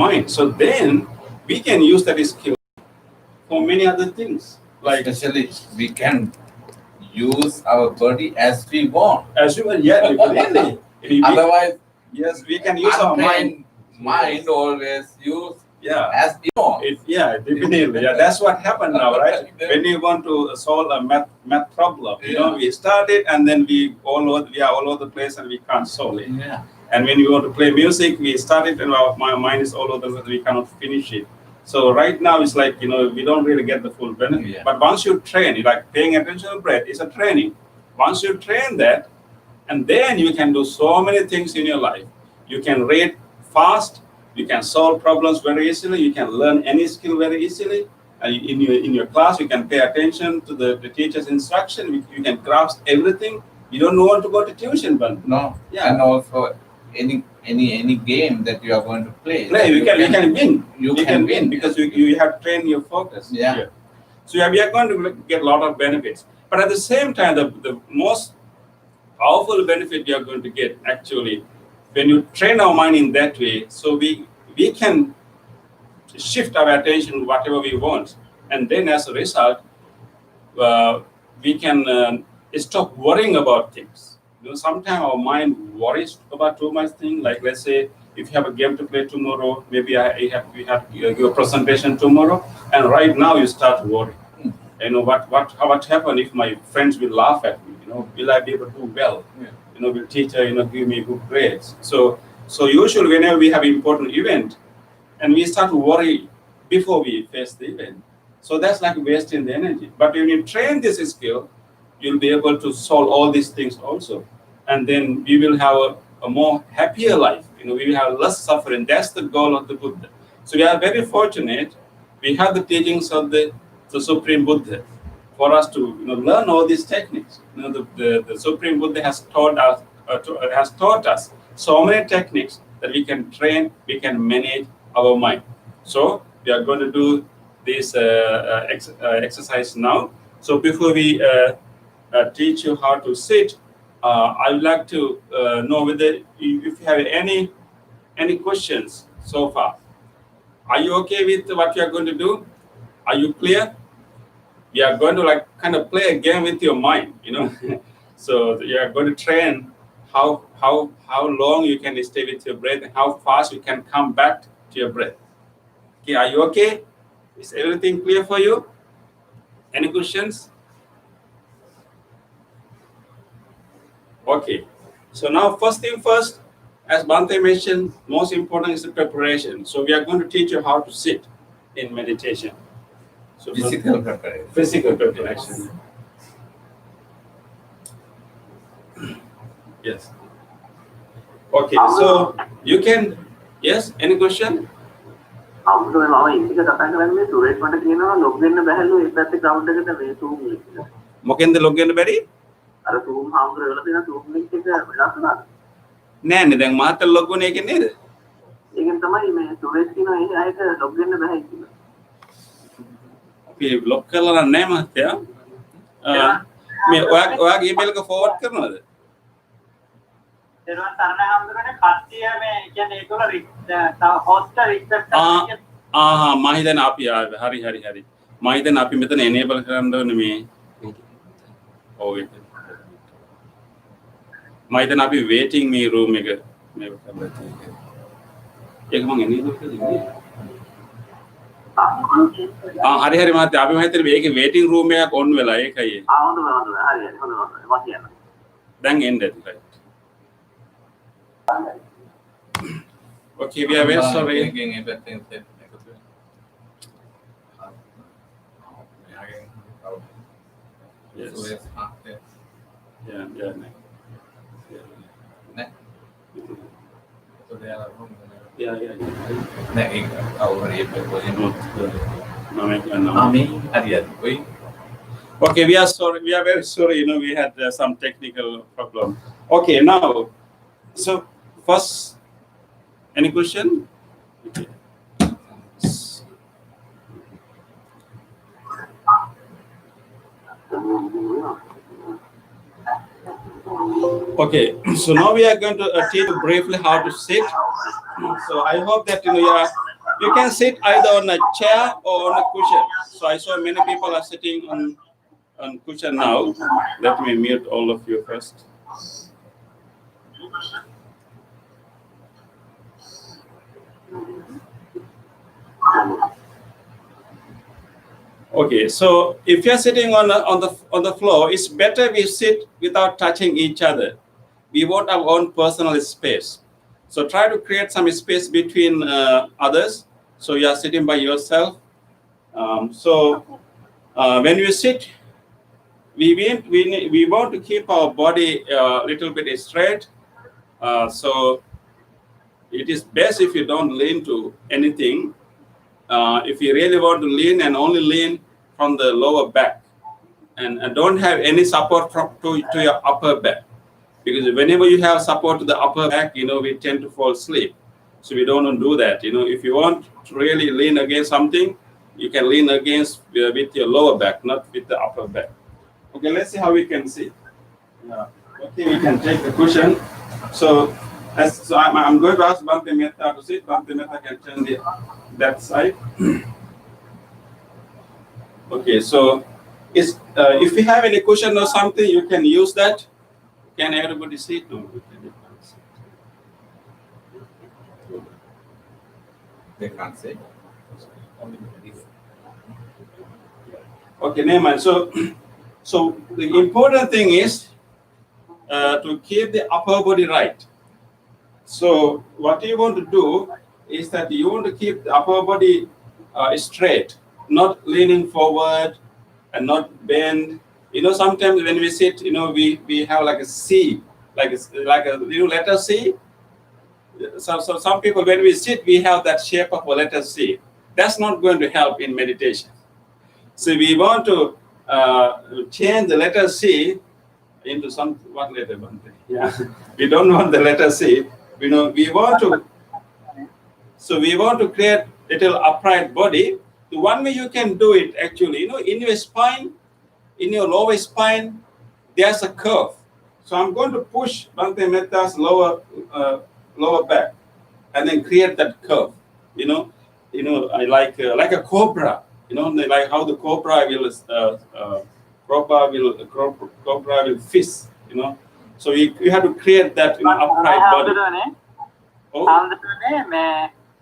mind. So then we can use that skill for many other things. Like Especially we can use our body as we want. as you well, yeah, definitely. Otherwise, Yes, we can use our mind. Mind always use Yeah. as you want. Yeah, definitely. Yeah, that's what happened now, right? When you want to solve a math problem, we start it and then we are all over the place and we can't solve it. Yeah. And when we want to play music, we start it and my mind is all over the place, we cannot finish it. So right now it's like, we don't really get the full benefit. Yeah. But once you train, like paying attention to breath is a training. Once you train that, and then you can do so many things in your life. You can read fast, you can solve problems very easily, you can learn any skill very easily. In your class, you can pay attention to the teacher's instruction, you can grasp everything. You don't want to go to tuition, but No. Yeah. And also any game that you are going to play. you can win. You can win because you have trained your focus. Yeah. So we are going to get a lot of benefits. But at the same time, the most powerful benefit we are going to get actually when you train our mind in that way, so we can shift our attention whatever we want, and then as a result, we can stop worrying about things. Sometimes our mind worries about too much things. Like let's say if you have a game to play tomorrow, maybe we have your presentation tomorrow, and right now you start worrying. What happen if my friends will laugh at me? Will I be able to do well? Yeah. Will teacher give me good grades? So usually whenever we have important event, and we start to worry before we face the event, so that's like wasting the energy. But when you train this skill, you'll be able to solve all these things also, and then we will have a more happier life. We will have less suffering. That's the goal of the Buddha. So we are very fortunate. We have the teachings of the Supreme Buddha for us to learn all these techniques. The Supreme Buddha has taught us so many techniques that we can train, we can manage our mind. So we are going to do this exercise now. So before we teach you how to sit, I would like to know whether if you have any questions so far. Are you okay with what you are going to do? Are you clear? We are going to kind of play a game with your mind, So you are going to train how long you can stay with your breath and how fast you can come back to your breath. Okay, are you okay? Is everything clear for you? Any questions? Okay. So now first thing first, as Bhante mentioned, most important is the preparation. So we are going to teach you how to sit in meditation. So Physical preparation. Physical preparation. Yes. Okay, so you can, yes, any question? මොකෙන්ද log වෙන්න බැරි? අර Zoom හාමුදුරුවෝ වල තියෙන Zoom link එක වෙනස් වුණාද? නෑනේ දැන් මාතර log වුණේ එකේ නේද? ඒකෙන් තමයි මේ සුරේෂ් කියන ඒ අයට log වෙන්න බෑ කියලා. අපි log කරලා නැහැ මහත්තයා. මේ ඔයාගේ email එක forward කරනවද? ඒනවා තරණ හාමුදුරුවනේ කට්ටිය මේ කියන්නේ ඒගොල්ලෝ host request මම හිතන්නේ අපි හරි මම හිතන්නේ අපි මෙතන enable කරන්න ඕනේ මේ ඔව් ඒක මම හිතන්නේ අපි waiting මේ room එක මේක කරලා තියෙන්නේ ඒක මම enable කරලා හරි මහත්තයා අපි මම හිතන්නේ මේකේ waiting room එකක් on වෙලා ඒකයි හොඳයි හරි මම කියන්න දැන් end it right. Okay, we are very sorry. Yes. Yeah. Okay, we are sorry. We are very sorry. We had some technical problem. Okay, now, so first, any question? Okay. Okay, so now we are going to teach you briefly how to sit. So I hope that you You can sit either on a chair or on a cushion. So I saw many people are sitting on cushion now. Let me mute all of you first. Okay, so if you're sitting on the floor, it's better we sit without touching each other. We want our own personal space. So try to create some space between others. So you are sitting by yourself. When you sit, we want to keep our body a little bit straight. So it is best if you don't lean to anything. If you really want to lean, and only lean from the lower back, and don't have any support to your upper back, because whenever you have support to the upper back, we tend to fall asleep. So we don't want to do that. If you want to really lean against something, you can lean against with your lower back, not with the upper back. Okay, let's see how we can see. Okay, we can take the cushion. So I'm going to ask Bhante Mehta to sit. Bhante Mehta can turn that side. Okay, so if you have any cushion or something, you can use that. Can everybody sit? No, They can't say. Okay, never mind. So the important thing is to keep the upper body right. So what you want to do is that you want to keep the upper body straight, not leaning forward and not bend. Sometimes when we sit, we have like a C, like a letter C. So some people, when we sit, we have that shape of a letter C. That's not going to help in meditation. So we want to change the letter C into what letter? Yeah, we don't want the letter C. We want to create little upright body. The one way you can do it, actually, in your spine, in your lower spine, there's a curve. So I'm going to push Bhante Mehta's lower back, and then create that curve. I like a cobra. Like how the cobra will fist. So you have to create that upright body.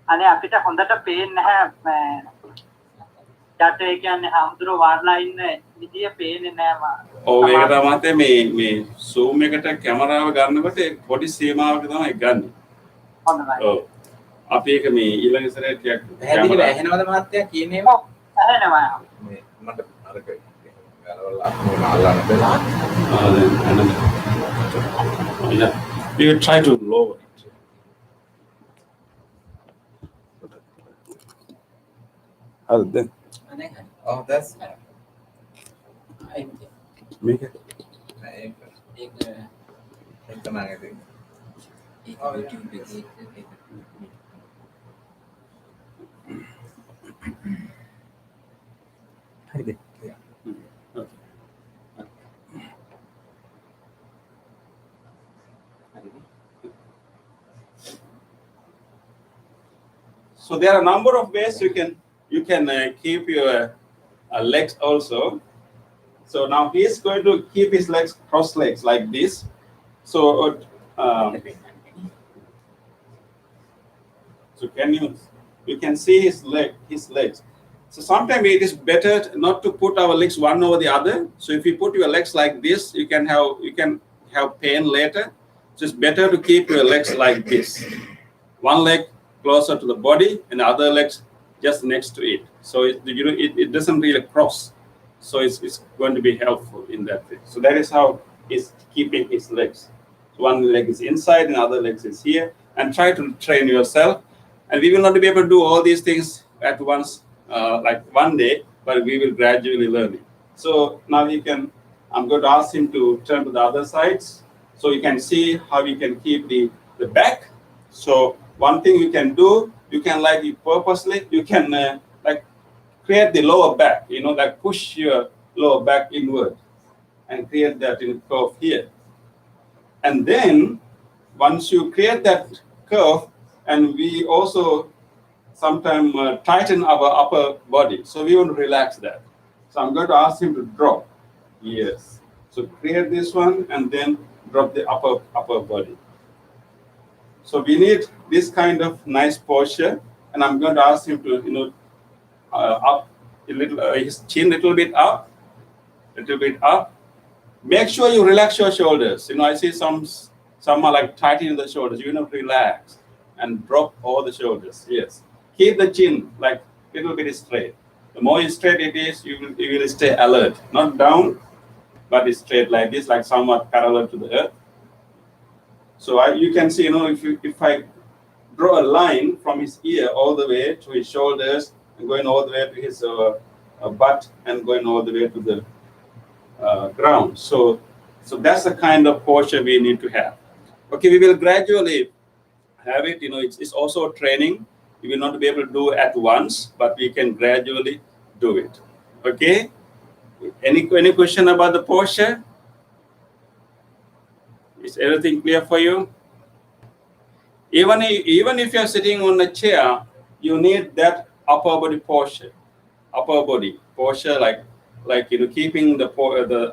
අනේ අපිට හොඳට පේන්නේ නැහැ යට ඒ කියන්නේ හම්දුර වාඩලා ඉන්න විදිය පේන්නේ නැහැ ඔව් ඒක තමයි මේ zoom එකට කැමරාව ගන්නකොට පොඩි සීමාවක තමයි ගන්නෙ හොඳයි ඔව් අපි ඒක මේ ඊළඟ සැරේ ටිකක් පැහැදිලිව ඇහෙනවද මහත්තයා කියන්නේ ඇහෙනවා මේ මට අරක ගලවලා අල්ලන්න බෑ you try to lower it. How's that? Oh, that's Make it. So there are a number of ways you can keep your legs also. So now he is going to keep his legs cross legs like this. So you can see his legs. So sometimes it is better not to put our legs one over the other. So if you put your legs like this, you can have pain later. So it's better to keep your legs like this. One leg closer to the body and the other legs just next to it. So it doesn't really cross. So it's going to be helpful in that way. So that is how he's keeping his legs. So one leg is inside and the other leg is here. And try to train yourself. And we will not be able to do all these things at once, like one day, but we will gradually learn it. So now I'm going to ask him to turn to the other sides. So you can see how we can keep the back. So one thing you can do, you can purposely, you can create the lower back, like push your lower back inward and create that curve here. And then once you create that curve, and we also sometimes tighten our upper body. So we want to relax that. So I'm going to ask him to drop. Yes. So create this one and then drop the upper body. So we need this kind of nice posture, and I'm going to ask him to up a little, his chin a little bit up, Make sure you relax your shoulders. I see some are like tightening the shoulders. Relax and drop all the shoulders. Yes. Keep the chin like a little bit straight. The more straight it is, you will stay alert. Not down, but straight like this, like somewhat parallel to the earth. So you can see, if I draw a line from his ear all the way to his shoulders and going all the way to his butt and going all the way to the ground. So that's the kind of posture we need to have. Okay, we will gradually have it. It's also training. We will not be able to do at once, but we can gradually do it. Okay. Any question about the posture? Is everything clear for you? Even if you're sitting on a chair, you need that upper body posture. Upper body posture, like keeping the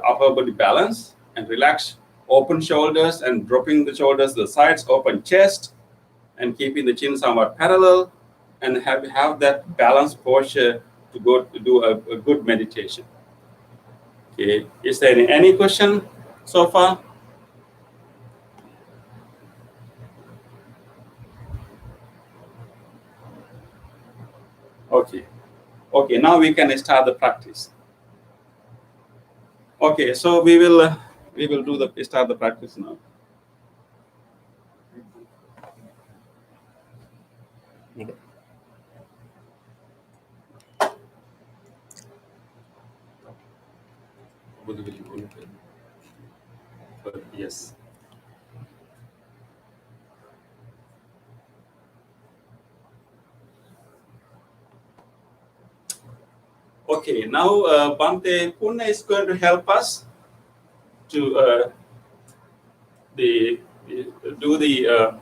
upper body balance and relax, open shoulders and dropping the shoulders to the sides, open chest, and keeping the chin somewhat parallel, and have that balanced posture to go to do a good meditation. Okay, is there any question so far? Okay, now we can start the practice. Okay, so we will start the practice now. Yes. Okay, now Bhante Pune is going to help us to do the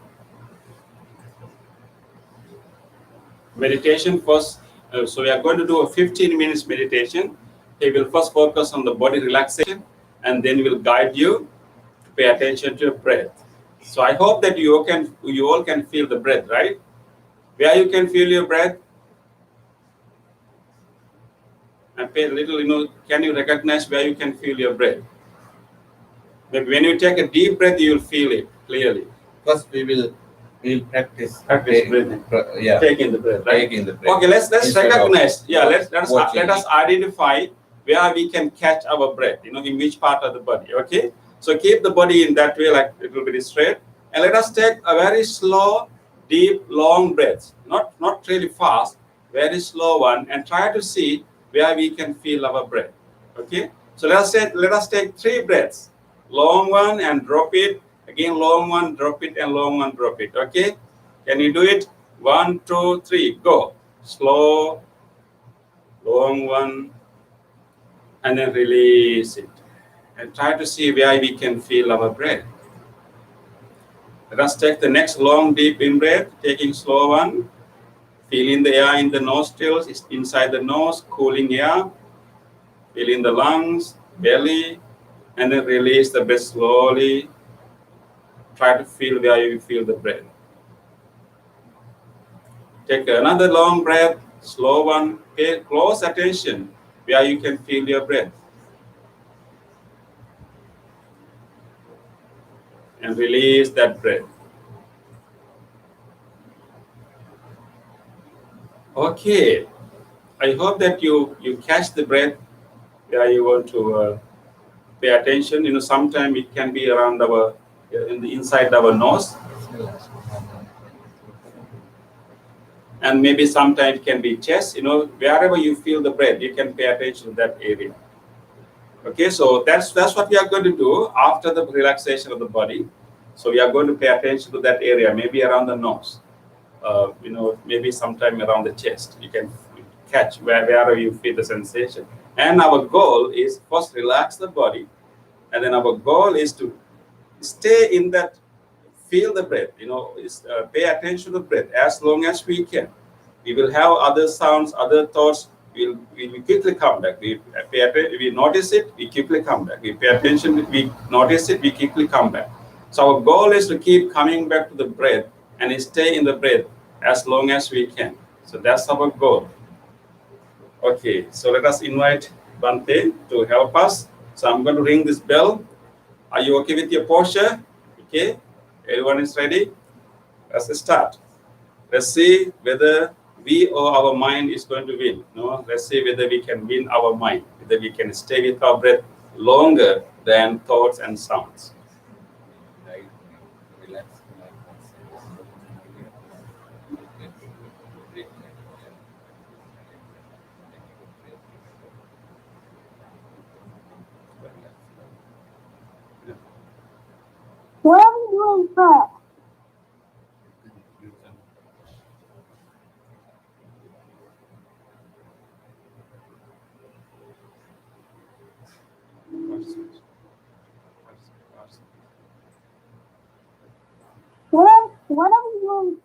meditation first. So we are going to do a 15 minutes meditation. He will first focus on the body relaxation, and then will guide you to pay attention to your breath. So I hope that you all can feel the breath, right? Where you can feel your breath? And pay a little, can you recognize where you can feel your breath? Maybe when you take a deep breath, you will feel it clearly. First, we'll practice breathing. Taking the breath, right? Taking the breath. Okay, let's recognize. Let us identify where we can catch our breath. In which part of the body. Okay, so keep the body in that way, like a little bit straight, and let us take a very slow, deep, long breath. Not really fast, very slow one, and try to see where we can feel our breath. Okay, so let us take 3 breaths. Long one and drop it. Again, long one, drop it, and long one, drop it. Okay? Can you do it? 1, 2, 3, go. Slow, long one, and then release it. And try to see where we can feel our breath. Let us take the next long, deep in breath, taking slow one. Feeling the air in the nostrils, inside the nose, cooling air. Feeling the lungs, belly, and then release the breath slowly. Try to feel where you feel the breath. Take another long breath, slow one. Pay close attention where you can feel your breath. And release that breath. Okay. I hope that you catch the breath where you want to pay attention. Sometimes it can be around inside our nose, and maybe sometimes it can be chest. Wherever you feel the breath, you can pay attention to that area. Okay, so that's what we are going to do after the relaxation of the body. So we are going to pay attention to that area, maybe around the nose, maybe sometime around the chest. You can catch wherever you feel the sensation. And our goal is first relax the body, and then our goal is to stay in that, feel the breath, pay attention to the breath as long as we can. We will have other sounds, other thoughts. We quickly come back. We notice it, we quickly come back. We pay attention, we notice it, we quickly come back. So our goal is to keep coming back to the breath and stay in the breath as long as we can. So that's our goal. Okay, so let us invite Bante to help us. So I'm going to ring this bell. Are you okay with your posture? Okay, everyone is ready? Let's start. Let's see whether we or our mind is going to win. No, let's see whether we can win our mind, whether we can stay with our breath longer than thoughts and sounds. Right? Relax. What are we doing first? What are we doing?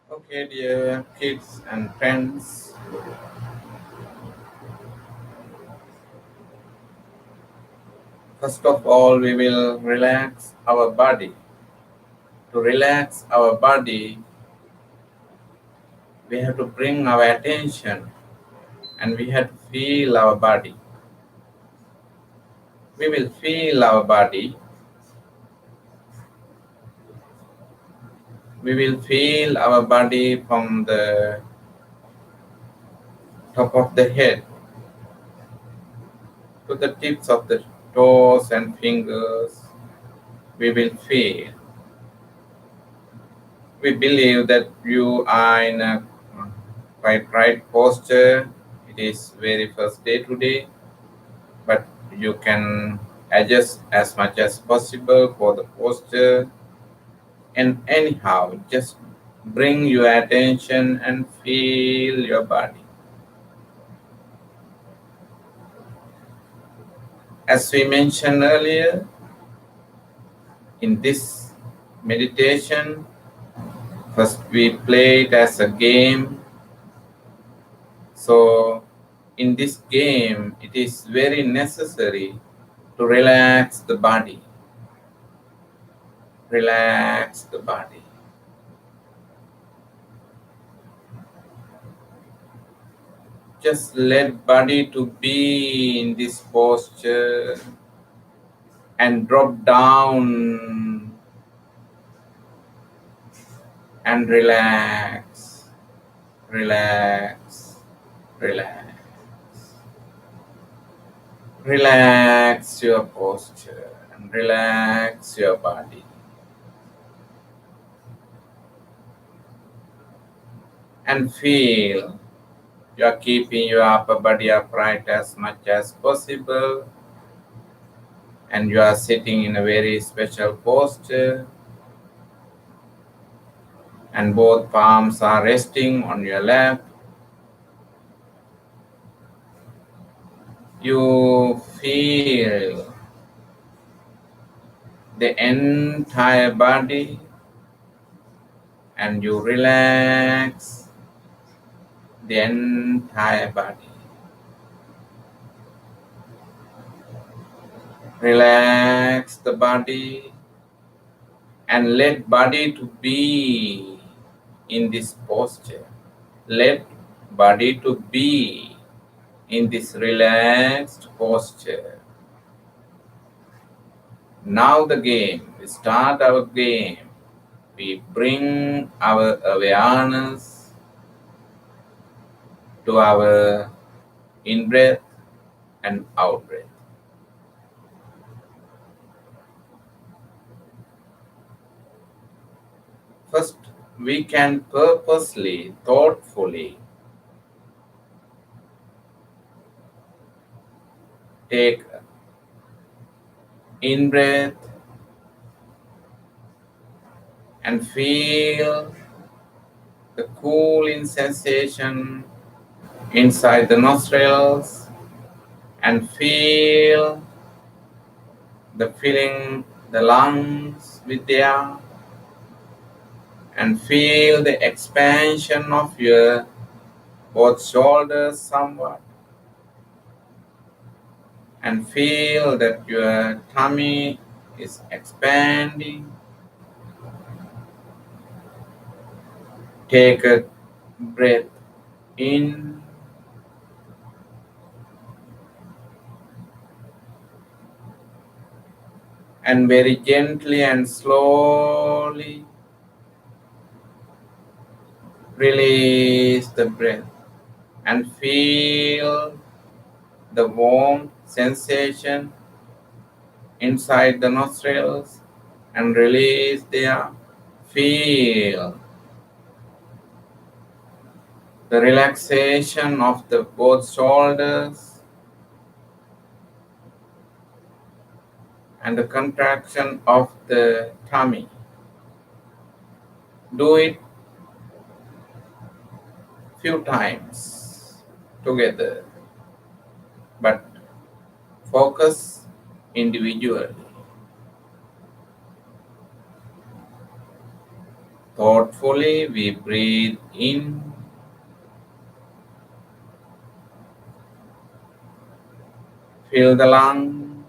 Okay, dear kids and friends, first of all, we will relax our body. To relax our body, we have to bring our attention and we have to feel our body. We will feel our body. We will feel our body from the top of the head to the tips of the toes and fingers. We will feel. We believe that you are in a quite right posture. It is very first day today, but you can adjust as much as possible for the posture. And anyhow, just bring your attention and feel your body. As we mentioned earlier, in this meditation, first we play it as a game. So in this game, it is very necessary to relax the body. Relax the body. Just let body to be in this posture and drop down and relax, relax, relax. Relax your posture and relax your body. And feel you are keeping your upper body upright as much as possible. And you are sitting in a very special posture. And both palms are resting on your lap. You feel the entire body and you relax the entire body. Relax the body and let body to be in this posture. Let body to be in this relaxed posture. Now the game, we start our game. We bring our awareness to our in-breath and out breath. First, we can purposely, thoughtfully take in breath and feel the cooling sensation inside the nostrils and feel the filling the lungs with air and feel the expansion of your both shoulders somewhat and feel that your tummy is expanding. Take a breath in and very gently and slowly release the breath and feel the warm sensation inside the nostrils and release there. Feel the relaxation of the both shoulders and the contraction of the tummy. Do it few times together, but focus individually. Thoughtfully, we breathe in fill the lung,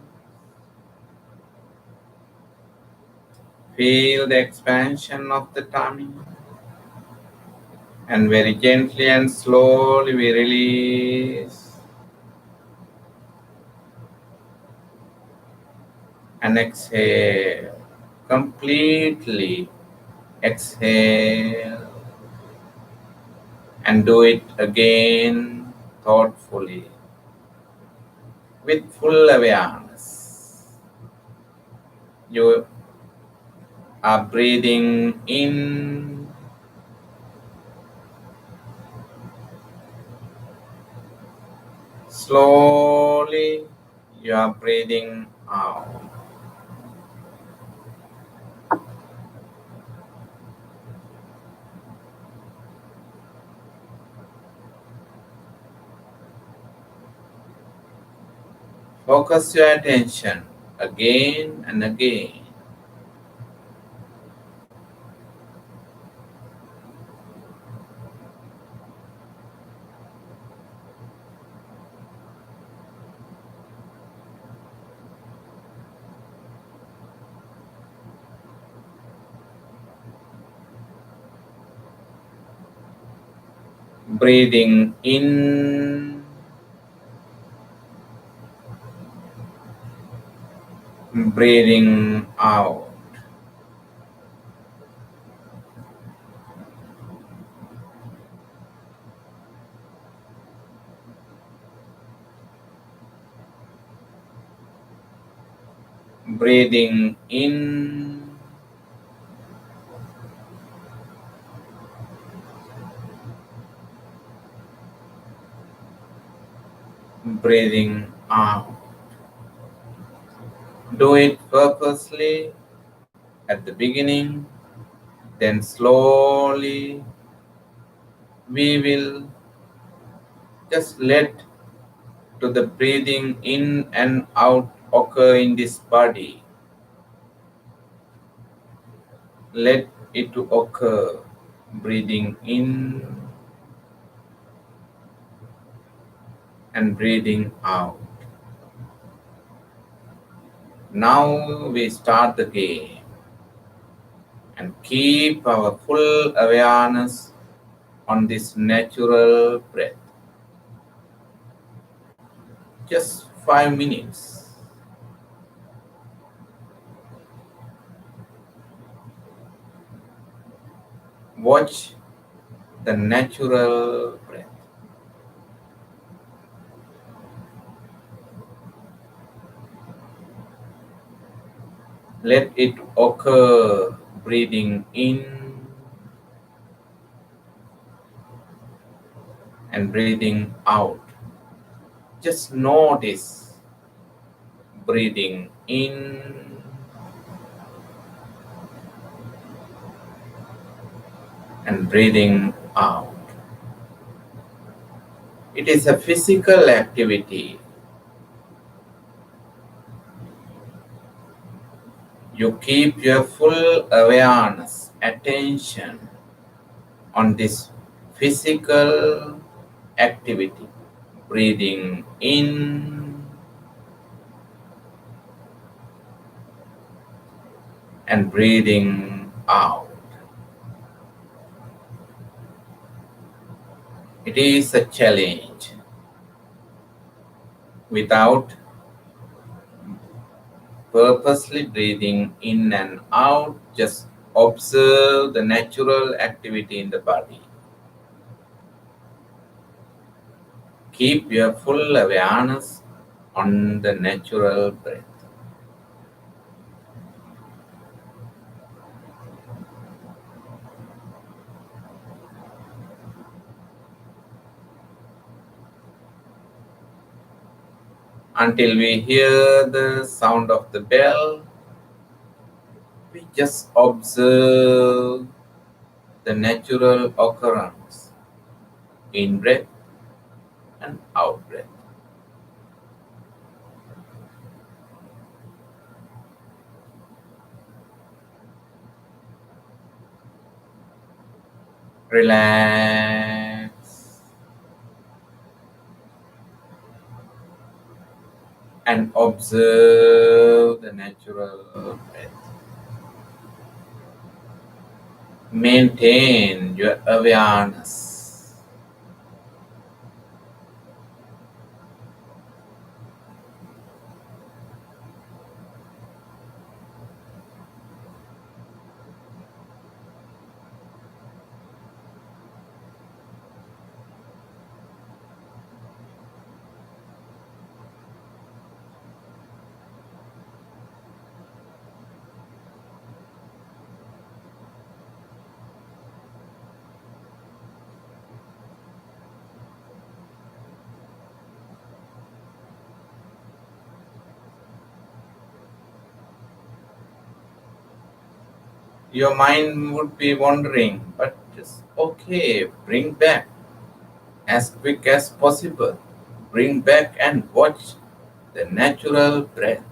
feel the expansion of the tummy, and very gently and slowly we release and exhale. Completely exhale and do it again thoughtfully with full awareness. You are breathing in slowly, you are breathing out. Focus your attention again and again. Breathing in, breathing out. Breathing in, breathing out. Do it purposely at the beginning, then slowly we will just let to the breathing in and out occur in this body. Let it to occur, breathing in and breathing out. Now we start the game and keep our full awareness on this natural breath. Just 5 minutes. Watch the natural breath. Let it occur, breathing in and breathing out. Just notice breathing in and breathing out. It is a physical activity. You keep your full awareness, attention on this physical activity. Breathing in and breathing out. It is a challenge. Without purposely breathing in and out, just observe the natural activity in the body. Keep your full awareness on the natural breath. Until we hear the sound of the bell, we just observe the natural occurrence in breath and out breath. Relax and observe the natural breath. Maintain your awareness. Your mind would be wandering, but it's okay. Bring back as quick as possible. Bring back and watch the natural breath.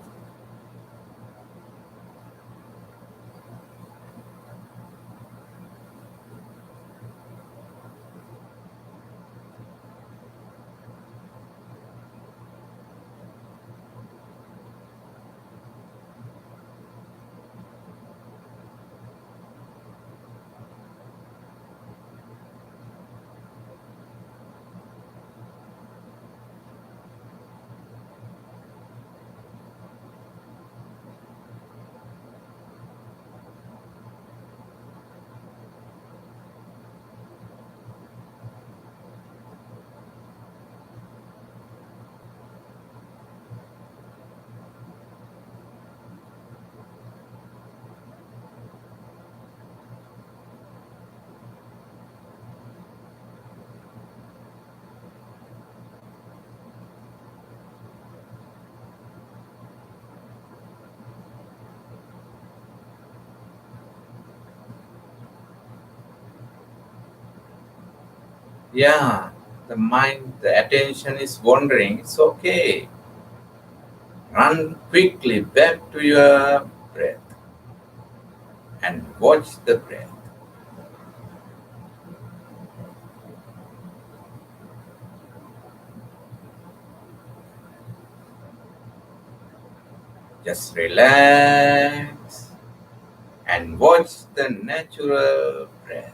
Yeah, the mind, the attention is wandering. It's okay. Run quickly back to your breath and watch the breath. Just relax and watch the natural breath.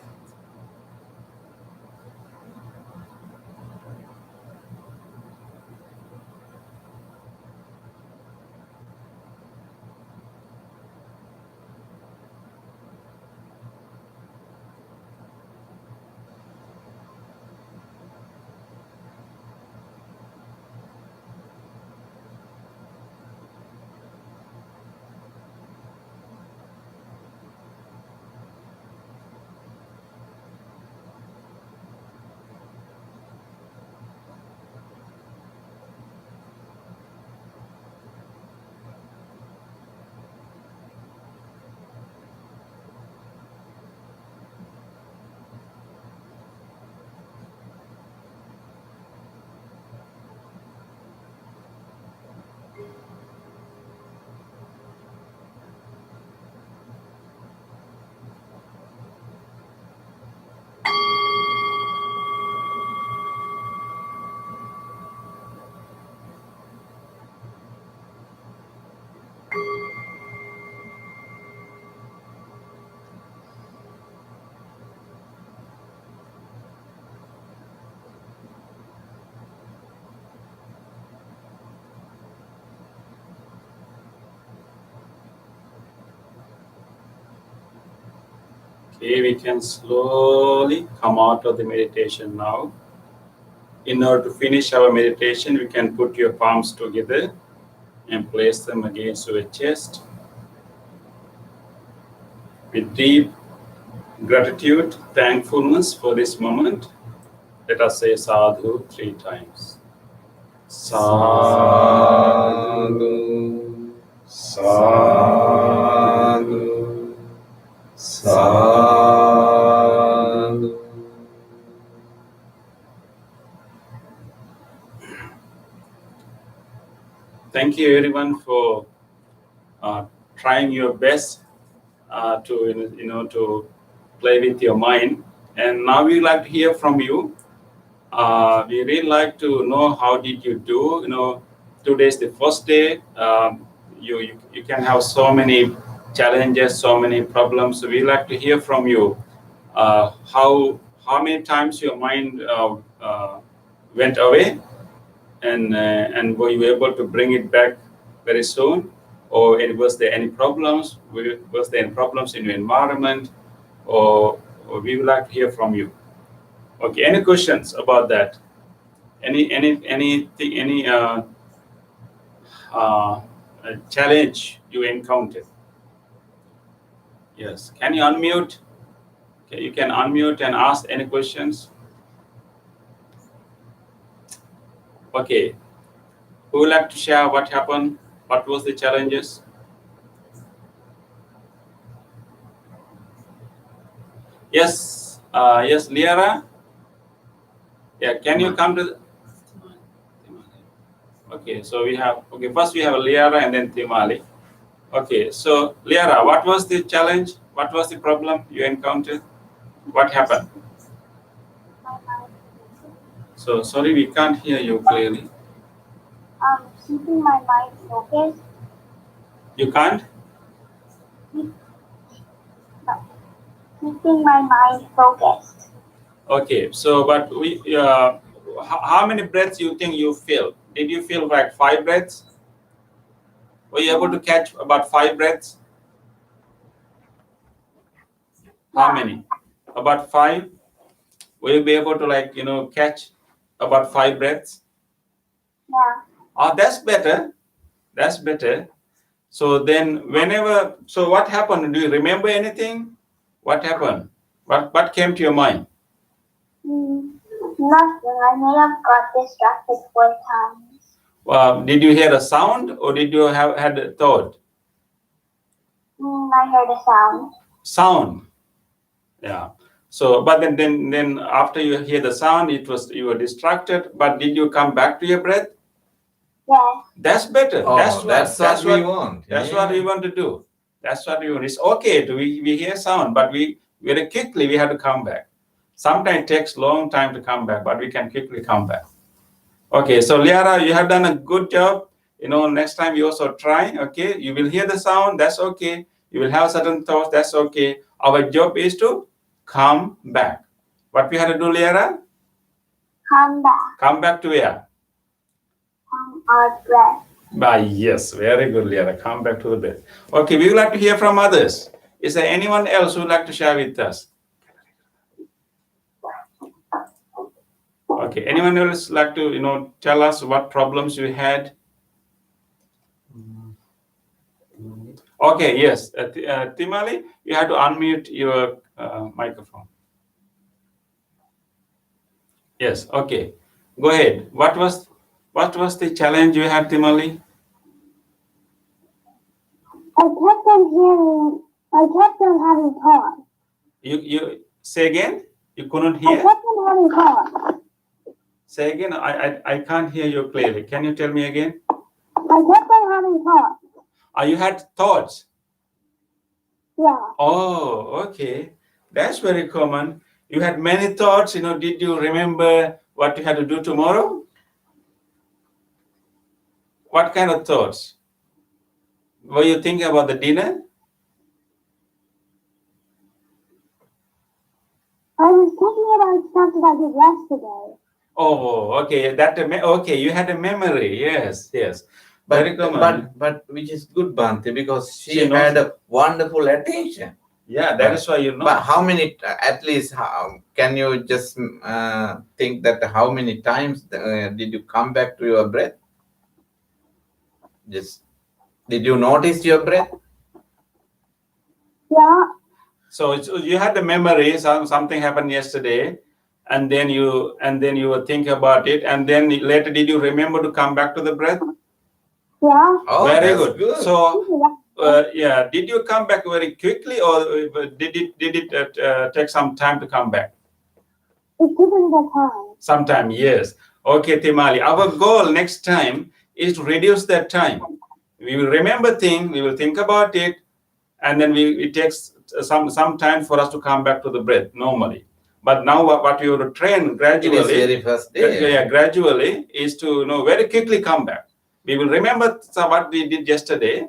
Okay, we can slowly come out of the meditation now. In order to finish our meditation, we can put your palms together and place them against your chest. With deep gratitude, thankfulness for this moment, let us say sadhu 3 times. Sadhu, sadhu, sadhu. Thank you everyone for trying your best to play with your mind. And now we like to hear from you. We really like to know how did you do. Today's the first day. You can have so many challenges, so many problems. So we like to hear from you. How many times your mind went away, and were you able to bring it back very soon? Or was there any problems? Was there any problems in your environment? Or we would like to hear from you. Okay, any questions about that? Any challenge you encountered? Yes. Can you unmute? Okay, you can unmute and ask any questions. Okay. Who would like to share what happened? What was the challenges? Yes. Yes, Liara. Yeah. Can you come to? Okay. So we have. Okay. First we have Liara and then Timali. Okay. So Liara, what was the challenge? What was the problem you encountered? What happened? So sorry, we can't hear you clearly. Keeping my mind focused. You can't? Keeping my mind focused. Okay. So, but how many breaths you think you feel? Did you feel like 5 breaths? Were you able to catch about 5 breaths? How many? About 5? Will you be able to catch about 5 breaths? Yeah. Oh, that's better. That's better. So then so what happened? Do you remember anything? What happened? What came to your mind? Nothing. I may have got distracted 4 times. Did you hear a sound or did you had a thought? I heard a sound. Sound. Yeah. So, but then after you hear the sound, you were distracted. But did you come back to your breath? Yes. That's better. Oh, that's what we want. That's what we want to do. That's what we want. It's okay we hear sound, but we very quickly we have to come back. Sometimes it takes long time to come back, but we can quickly come back. Okay, so Liara, you have done a good job. Next time you also try. Okay, you will hear the sound. That's okay. You will have certain thoughts. That's okay. Our job is to come back. What we have to do, Liara? Come back. Come back to where? Our breath. Yes, very good, Liara. Come back to the breath. Okay, we would like to hear from others. Is there anyone else who would like to share with us? Okay, anyone else like to tell us what problems you had? Okay, yes, Timali, you have to unmute your microphone. Yes, okay, go ahead. What was the challenge you had, Timali? I kept on having thoughts. You say again? You couldn't I hear? kept on having thoughts. Say again. I can't hear you clearly. Can you tell me again? I kept on having thoughts. You had thoughts? Yeah. Oh, okay. That's very common. You had many thoughts. Did you remember what you had to do tomorrow? What kind of thoughts? Were you thinking about the dinner? I was thinking about stuff that I did yesterday. Oh, okay. Okay. You had a memory. Yes. But, Very common. but which is good, Bhante, because she She knows had a wonderful attention. Yeah, that is why you know. But how many, at least, can you just think that how many times did you come back to your breath? Just, did you notice your breath? Yeah. So you had the memory, something happened yesterday, and then you will think about it, and then later did you remember to come back to the breath? Yeah. Oh, Very that's good. So yeah, did you come back very quickly, or did it take some time to come back? It didn't the time. Sometime, yes. Okay, Timali. Our goal next time is to reduce that time. We will remember things, we will think about it, and then it takes some time for us to come back to the breath normally. But now what we will train gradually. It is very first day. Yeah, gradually is to very quickly come back. We will remember what we did yesterday,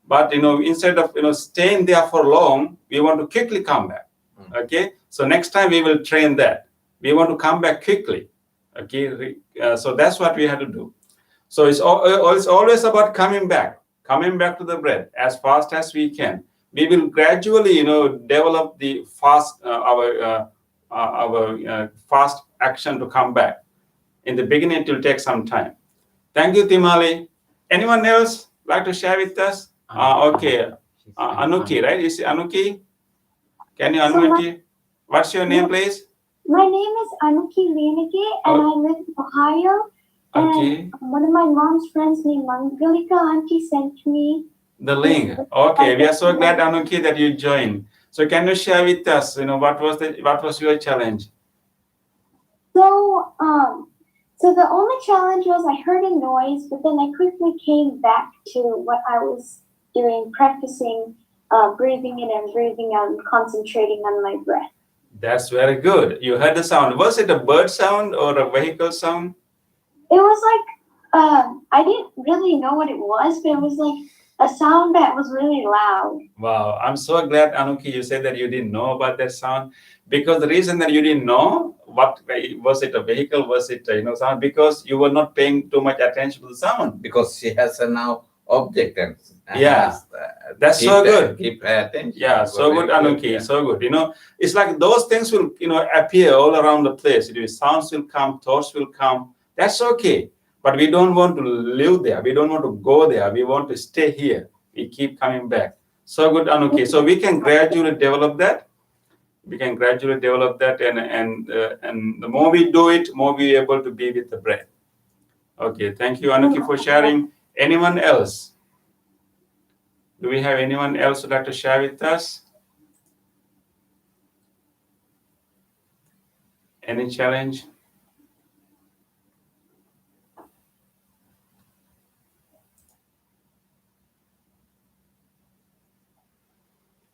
but instead of staying there for long, we want to quickly come back. Okay, so next time we will train that. We want to come back quickly. Okay, so that's what we have to do. So it's always about coming back to the breath as fast as we can. We will gradually, develop the fast our fast action to come back. In the beginning, it will take some time. Thank you, Timali. Anyone else like to share with us? Okay, Anuki, right? Is it Anuki? Can you unmute you? What's your name, please? My name is Anuki Lenike, and I live in Ohio. Okay. And one of my mom's friends named Mangalika Auntie sent me the link. Okay, we are so glad, Anuki, that you joined. So can you share with us, what was your challenge? So the only challenge was I heard a noise, but then I quickly came back to what I was doing, practicing breathing in and breathing out and concentrating on my breath. That's very good. You heard the sound. Was it a bird sound or a vehicle sound? It was like, I didn't really know what it was, but it was like a sound that was really loud. Wow, I'm so glad, Anuki, you said that you didn't know about that sound, because the reason that you didn't know what was it, a vehicle, was it sound, because you were not paying too much attention to the sound. Because she has a now object and yeah, that's so good. Keep attention. Yeah, so good, Anuki. Yeah. So good. It's like those things will appear all around the place. Sounds will come, thoughts will come. That's okay. But we don't want to live there. We don't want to go there. We want to stay here. We keep coming back. So good, Anuki. So we can gradually develop that. And the more we do it, more we're able to be with the breath. Okay, thank you, Anuki, for sharing. Anyone else? Do we have anyone else who'd like to share with us? Any challenge?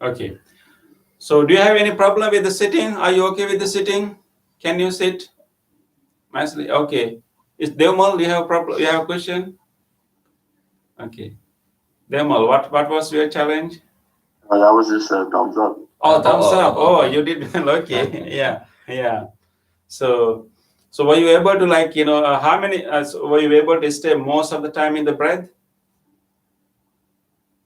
Okay. So do you have any problem with the sitting? Are you okay with the sitting? Can you sit nicely? Okay. Is Demal, you have a problem? You have a question? Okay. Demal, what was your challenge? That was just a thumbs up. Oh, thumbs up. Oh, you did well. Okay. Yeah. So were you able to how many? Were you able to stay most of the time in the breath?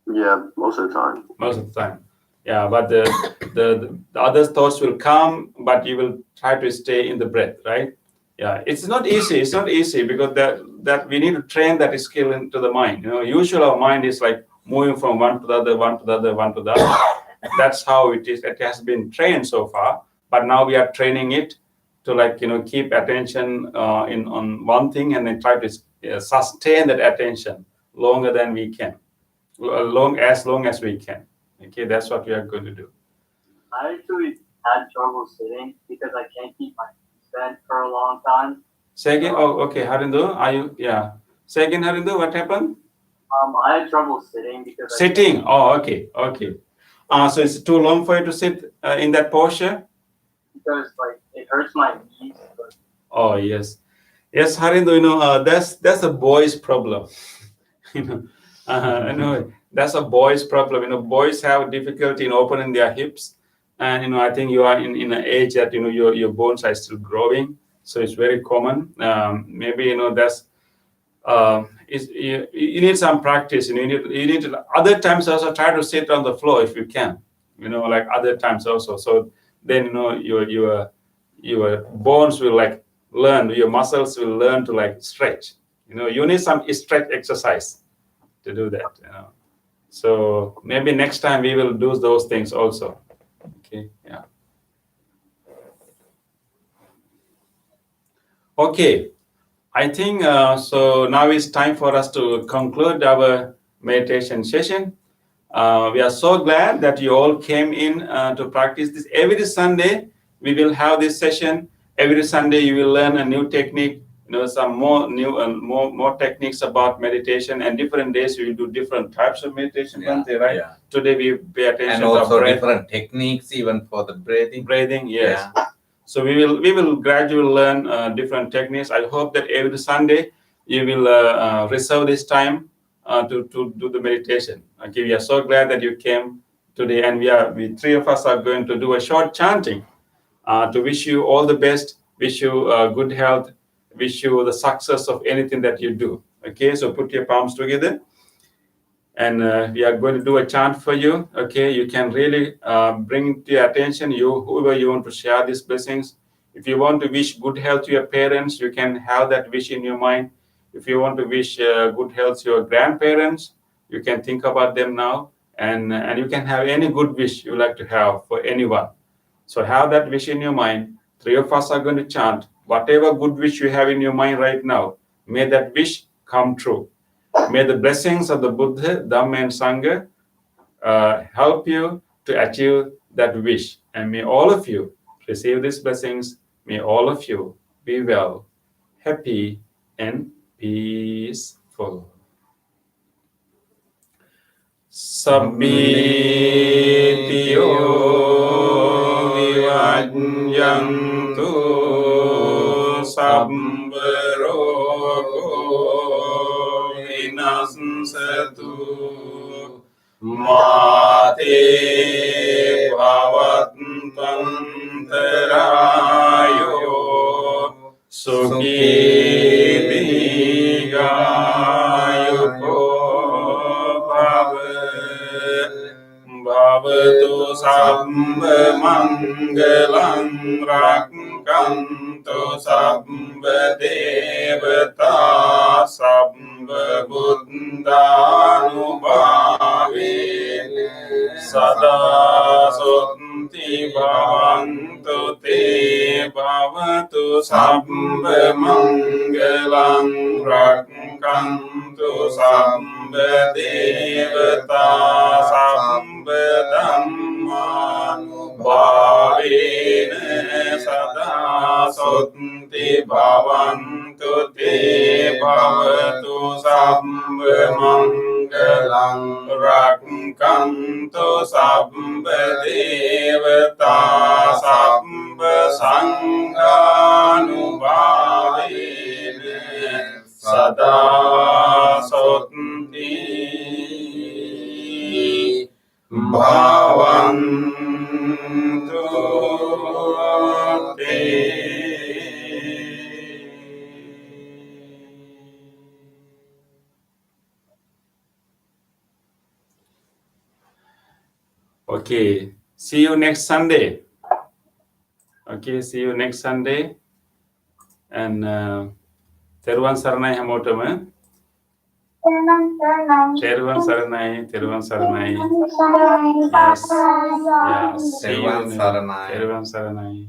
Yeah, most of the time. Most of the time. Yeah, but the other thoughts will come, but you will try to stay in the breath, right? Yeah, it's not easy. It's not easy because that we need to train that skill into the mind. Usually our mind is like moving from one to the other, one to the other, one to the other. That's how it is. It has been trained so far, but now we are training it to keep attention on one thing and then try to sustain that attention longer than we can, as long as we can. Okay, that's what we are going to do. I actually had trouble sitting because I can't keep my feet bent for a long time. Say again. Oh, okay, Harindu, are you? Yeah. Say again, Harindu. What happened? I had trouble sitting because sitting. Oh, okay. So it's too long for you to sit in that posture? Because it hurts my knees. But... Oh yes, Harindu. That's a boy's problem. That's a boy's problem. Boys have difficulty in opening their hips, and I think you are in an age that your bones are still growing, so it's very common. Maybe that's. You need some practice. You need to other times also try to sit on the floor if you can. like other times also. So then your bones will like learn, your muscles will learn to like stretch. You need some stretch exercise to do that. So maybe next time we will do those things also. Okay, yeah. Okay, I think so. Now it's time for us to conclude our meditation session. We are so glad that you all came in to practice this. Every Sunday, we will have this session. Every Sunday, you will learn a new technique, some more new and more techniques about meditation. And different days, we will do different types of meditation, Bhante, right? Yeah. Today, we pay attention And to also breath. different techniques even for the breathing. Breathing, yes. Yeah. So we will gradually learn different techniques. I hope that every Sunday you will reserve this time to do the meditation. Okay, we are so glad that you came today, and we three of us are going to do a short chanting to wish you all the best, wish you good health, wish you the success of anything that you do. Okay, so put your palms together. And we are going to do a chant for you. Okay, you can really bring to your attention whoever you want to share these blessings. If you want to wish good health to your parents, you can have that wish in your mind. If you want to wish good health to your grandparents, you can think about them now, and you can have any good wish you like to have for anyone. So have that wish in your mind. Three of us are going to chant. Whatever good wish you have in your mind right now, may that wish come true. May the blessings of the Buddha, Dhamma, and Sangha help you to achieve that wish. And may all of you receive these blessings. May all of you be well, happy, and peaceful. Sabbitiyo vivajjantu sabbarogo vinassatu mate bhavatantarayo sukhi digayuko bhavatu sabba mangalam rakkantu sabba devata sabba buddhanubhavena sada soti bhavantu te bhavatu sabba mangalam rakkantu sabba devata sabba dhammanubhavena sada soti bhavantu te bhavatu sabba mangalam rakkantu sabba devata sabba sanghanubhavena sada soti bhavantu te. Okay, see you next Sunday. Okay, see you next Sunday. And Teruvan Saranai Hamotama. Teruvan Saranai, Teruvan Saranai. Yes. Yes. See you. Teruvan Saranai. Teruvan Saranai.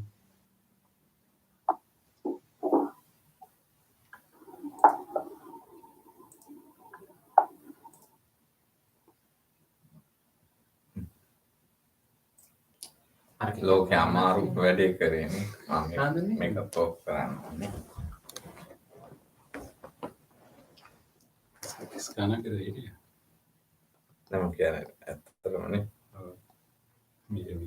ලෝකෙ අමාරු වැඩේ කරේනේ මම මේක තෝක් කරන්න Sekarang kita ini. නම කියන්නේ ඇත්තටමනේ